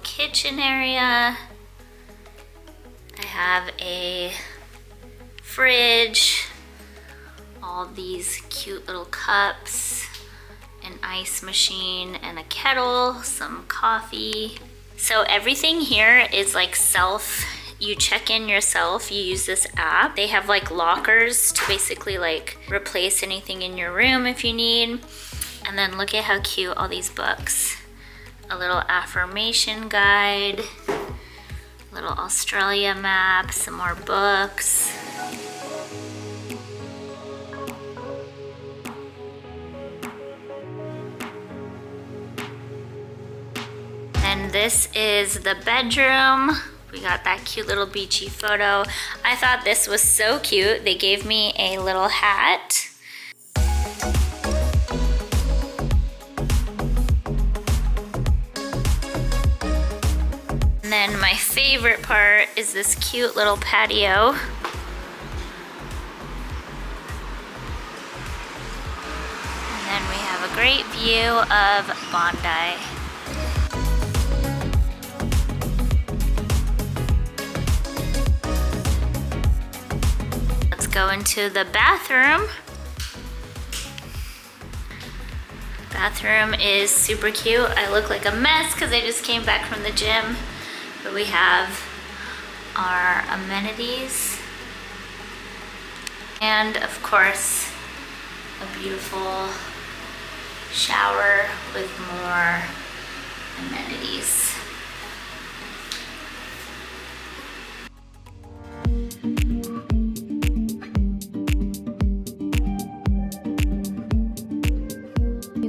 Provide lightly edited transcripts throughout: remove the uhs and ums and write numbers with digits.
kitchen area. I have a fridge, all these cute little cups, an ice machine and a kettle, some coffee. So everything here is like you check in yourself, you use this app. They have like lockers to basically like replace anything in your room if you need. And then look at how cute all these books. A little affirmation guide, little Australia map, some more books. And this is the bedroom. We got that cute little beachy photo. I thought this was so cute. They gave me a little hat. And then my favorite part is this cute little patio. And then we have a great view of Bondi. Let's go into the bathroom. Bathroom is super cute. I look like a mess because I just came back from the gym. But we have our amenities. And of course, a beautiful shower with more amenities.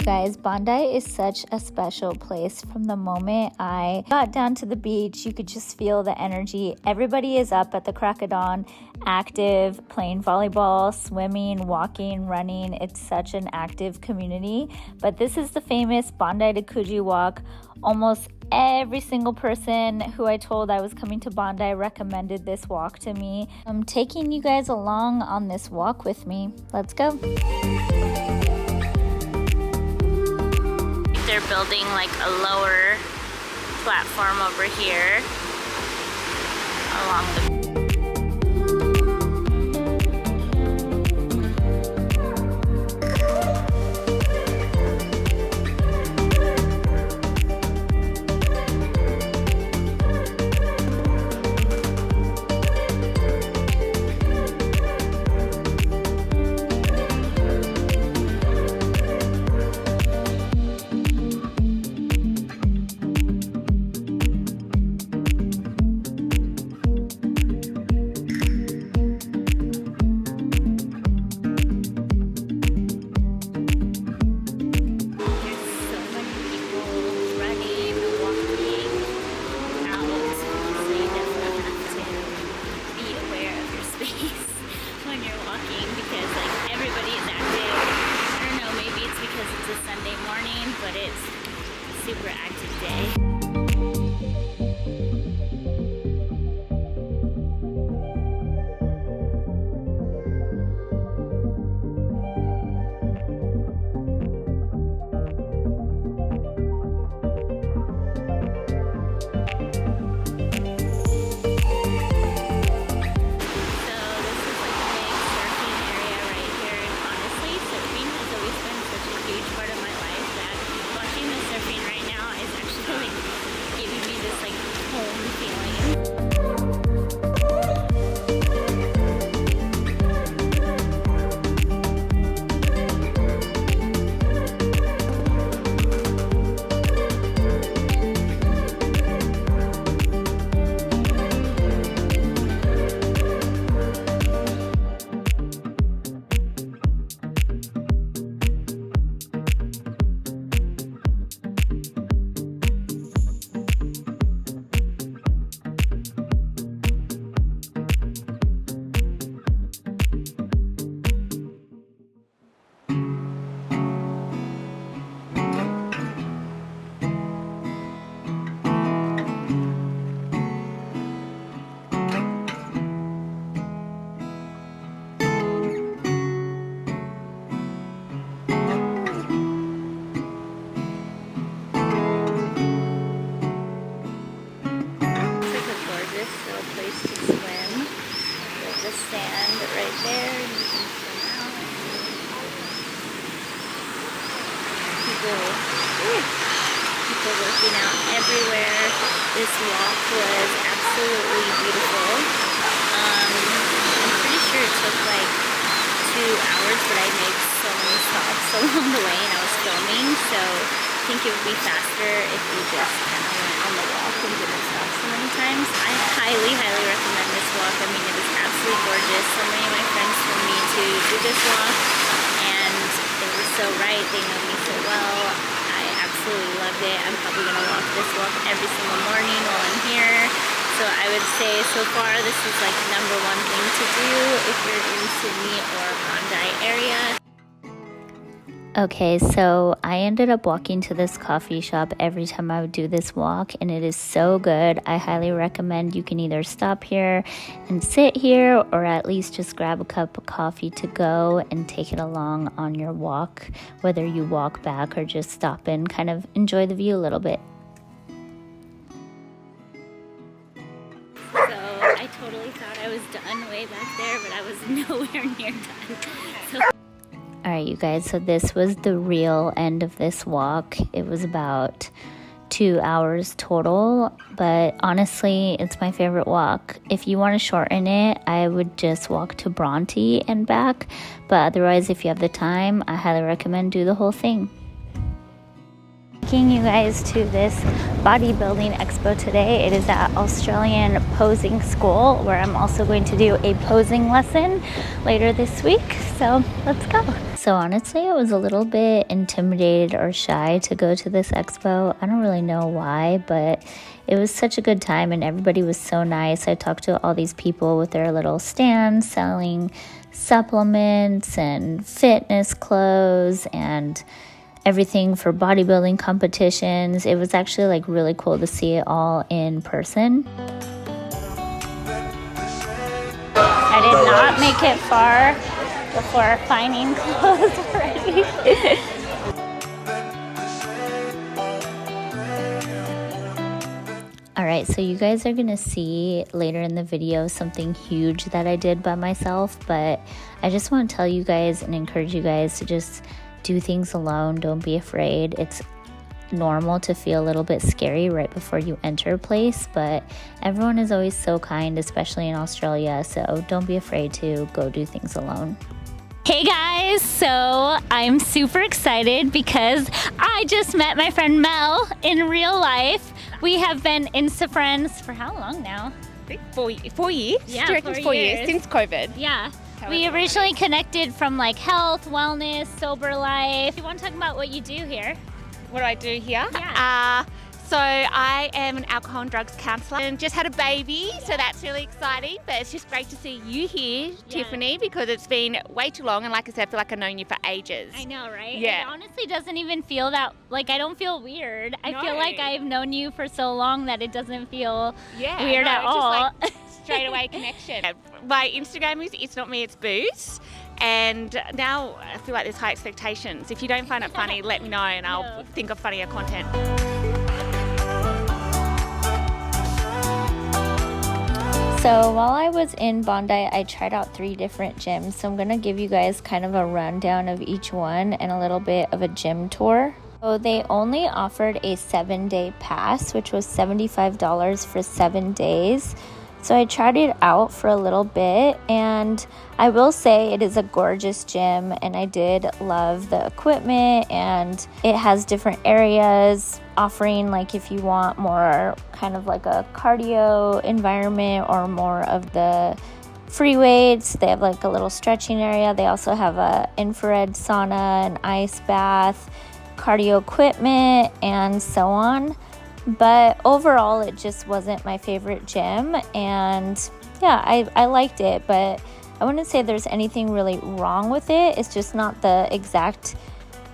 Guys, Bondi is such a special place. From the moment I got down to the beach, you could just feel the energy. Everybody is up at the crack of dawn, active, playing volleyball, swimming, walking, running. It's such an active community. But this is the famous Bondi to Coogee walk. Almost every single person who I told I was coming to Bondi recommended this walk to me. I'm taking you guys along on this walk with me. Let's go. They're building like a lower platform over here along the super active day. people working out everywhere. This walk was absolutely beautiful. I'm pretty sure it took like 2 hours, but I made so many stops along the way and I was filming, so I think it would be faster if we just kind of went on the walk and didn't stop so many times. I highly recommend this walk. I mean, it is absolutely gorgeous. So many of my friends told me to do this walk and they were so right. They know me so well. I absolutely loved it. I'm probably going to walk this walk every single morning while I'm here. So I would say so far this is like #1 thing to do if you're in Sydney or Bondi area. Okay, so I ended up walking to this coffee shop every time I would do this walk, and it is so good. I highly recommend you can either stop here and sit here or at least just grab a cup of coffee to go and take it along on your walk, whether you walk back or just stop and kind of enjoy the view a little bit. So I totally thought I was done way back there, but I was nowhere near done. So alright, you guys, so this was the real end of this walk. It was about 2 hours total, but honestly, it's my favorite walk. If you want to shorten it, I would just walk to Bronte and back, but otherwise, if you have the time, I highly recommend do the whole thing. Taking you guys to this bodybuilding expo today. It is at Australian Posing School, where I'm also going to do a posing lesson later this week, so let's go. So honestly, I was a little bit intimidated or shy to go to this expo. I don't really know why, but it was such a good time and everybody was so nice. I talked to all these people with their little stands selling supplements and fitness clothes and everything for bodybuilding competitions. It was actually like really cool to see it all in person. I did not make it far before finding clothes ready. Alright, so you guys are gonna see later in the video something huge that I did by myself, but I just want to tell you guys and encourage you guys to just do things alone. Don't be afraid. It's normal to feel a little bit scary right before you enter a place, but everyone is always so kind, especially in Australia, so don't be afraid to go do things alone. Hey guys, so I'm super excited because I just met my friend Mel in real life. We have been Insta friends for how long now? I think 4 years. Yeah, Do you reckon 4 years since COVID? Yeah. We originally connected from like health, wellness, sober life. You want to talk about what you do here? What do I do here? Yeah. So I am an alcohol and drugs counsellor and just had a baby, so that's really exciting. But it's just great to see you here, Tiffany, because it's been way too long. And like I said, I feel like I've known you for ages. I know, right? Yeah. It honestly doesn't even feel that, like I don't feel weird. I feel like I've known you for so long that it doesn't feel weird at all. Just like straight away connection. My Instagram is It's Not Me, It's Booze. And now I feel like there's high expectations. If you don't find it funny, let me know and I'll think of funnier content. So while I was in Bondi, I tried out 3 different gyms. So I'm going to give you guys kind of a rundown of each one and a little bit of a gym tour. So they only offered a 7-day pass, which was $75 for 7 days. So I tried it out for a little bit, and I will say it is a gorgeous gym, and I did love the equipment, and it has different areas offering, like if you want more kind of like a cardio environment or more of the free weights. They have like a little stretching area. They also have a infrared sauna, an ice bath, cardio equipment, and so on. But overall, it just wasn't my favorite gym, and yeah, I liked it, but I wouldn't say there's anything really wrong with it. It's just not the exact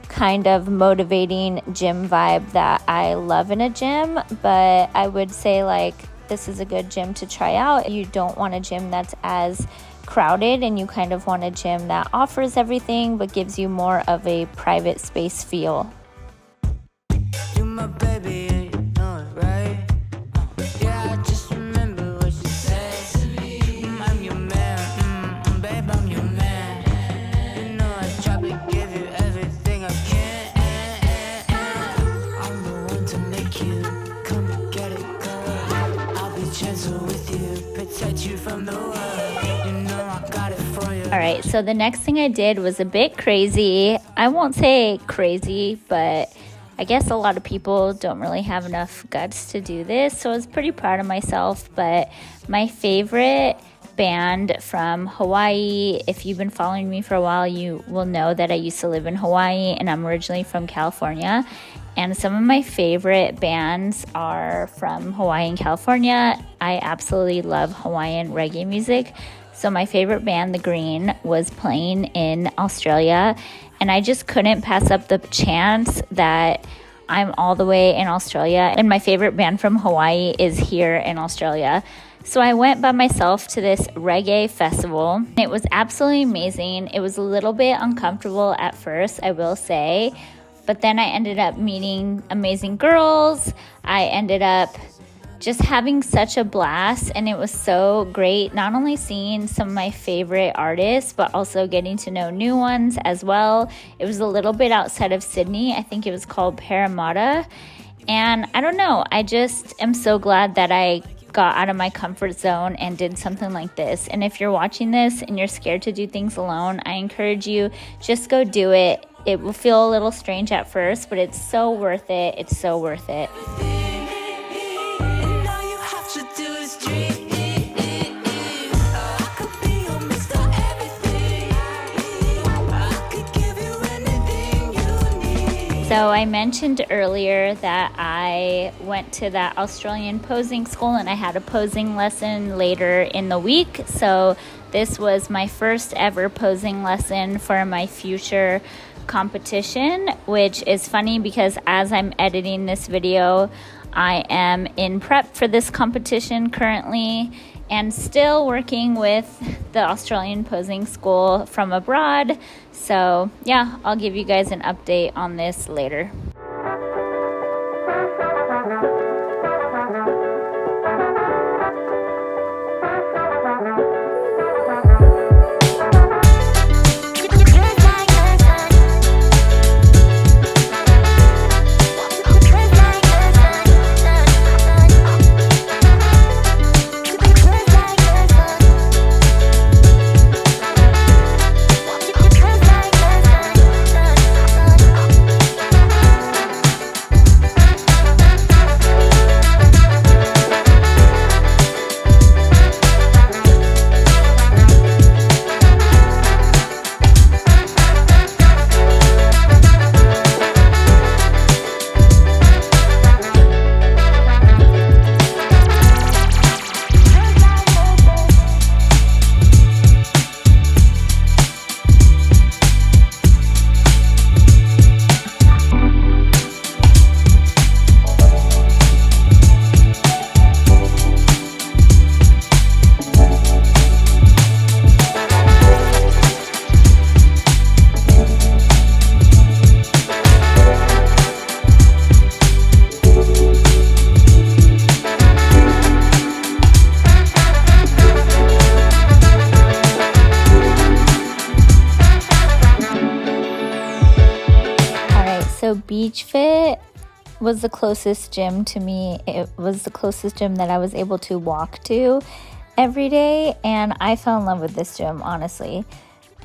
kind of motivating gym vibe that I love in a gym, but I would say like this is a good gym to try out. You don't want a gym that's as crowded, and you kind of want a gym that offers everything but gives you more of a private space feel. You my baby. right, so the next thing I did was a bit crazy. I won't say crazy, but I guess a lot of people don't really have enough guts to do this, so I was pretty proud of myself. But my favorite band from Hawaii, if you've been following me for a while, you will know that I used to live in Hawaii and I'm originally from California. And some of my favorite bands are from Hawaii and California. I absolutely love Hawaiian reggae music. So my favorite band, The Green, was playing in Australia. And I just couldn't pass up the chance that I'm all the way in Australia. And my favorite band from Hawaii is here in Australia. So I went by myself to this reggae festival. It was absolutely amazing. It was a little bit uncomfortable at first, I will say. But then I ended up meeting amazing girls. I ended up just having such a blast, and it was so great not only seeing some of my favorite artists but also getting to know new ones as well. It was a little bit outside of Sydney. I think it was called Parramatta, and I don't know, I just am so glad that I got out of my comfort zone and did something like this. And if you're watching this and you're scared to do things alone, I encourage you, just go do it. It will feel a little strange at first, but it's so worth it. It's so worth it. So I mentioned earlier that I went to that Australian posing school and I had a posing lesson later in the week. So this was my first ever posing lesson for my future competition, which is funny because as I'm editing this video, I am in prep for this competition currently and still working with the Australian posing school from abroad. So yeah, I'll give you guys an update on this later. So Beach Fit was the closest gym to me. It was the closest gym that I was able to walk to every day, and I fell in love with this gym, honestly.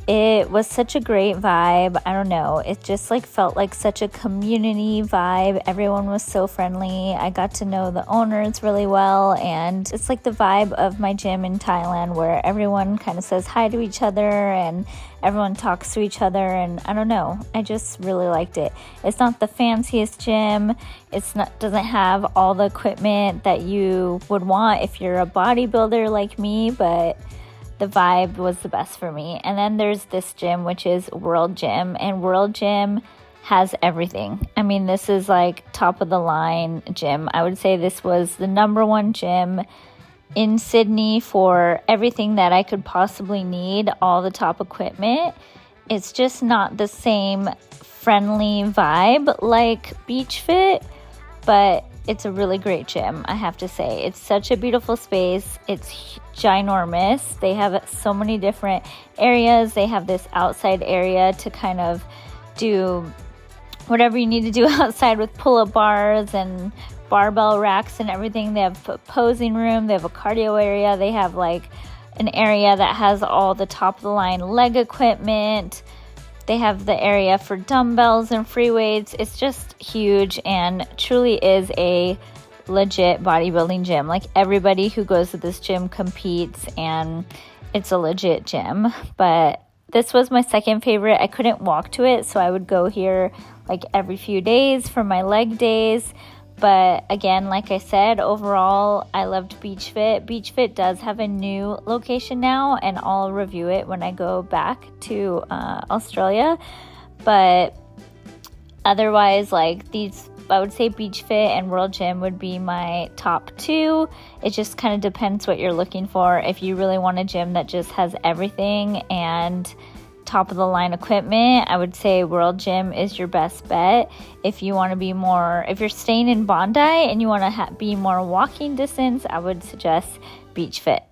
It was such a great vibe. I don't know. It just felt like such a community vibe. Everyone was so friendly. I got to know the owners really well, and it's like the vibe of my gym in Thailand where everyone kind of says hi to each other and everyone talks to each other, and I don't know. I just really liked it. It's not the fanciest gym. Doesn't have all the equipment that you would want if you're a bodybuilder like me, but the vibe was the best for me. And then there's this gym, which is World Gym, and World Gym has everything. I mean, this is like top of the line gym. I would say this was the number one gym in Sydney for everything that I could possibly need, all the top equipment. It's just not the same friendly vibe like Beach Fit, but it's a really great gym, I have to say. It's such a beautiful space. It's ginormous. They have so many different areas. They have this outside area to kind of do whatever you need to do outside with pull-up bars and barbell racks and everything. They have a posing room. They have a cardio area. They have like an area that has all the top of the line leg equipment. They have the area for dumbbells and free weights. It's just huge and truly is a legit bodybuilding gym. Like, everybody who goes to this gym competes, and it's a legit gym. But this was my second favorite. I couldn't walk to it, so I would go here like every few days for my leg days. But again, like I said, overall, I loved Beach Fit. Beach Fit does have a new location now, and I'll review it when I go back to Australia. But otherwise, like, these, I would say Beach Fit and World Gym would be my top two. It just kind of depends what you're looking for. If you really want a gym that just has everything and top of the line equipment, I would say World Gym is your best bet. If you want to be more, if you're staying in Bondi and you want to be more walking distance, I would suggest Beach Fit.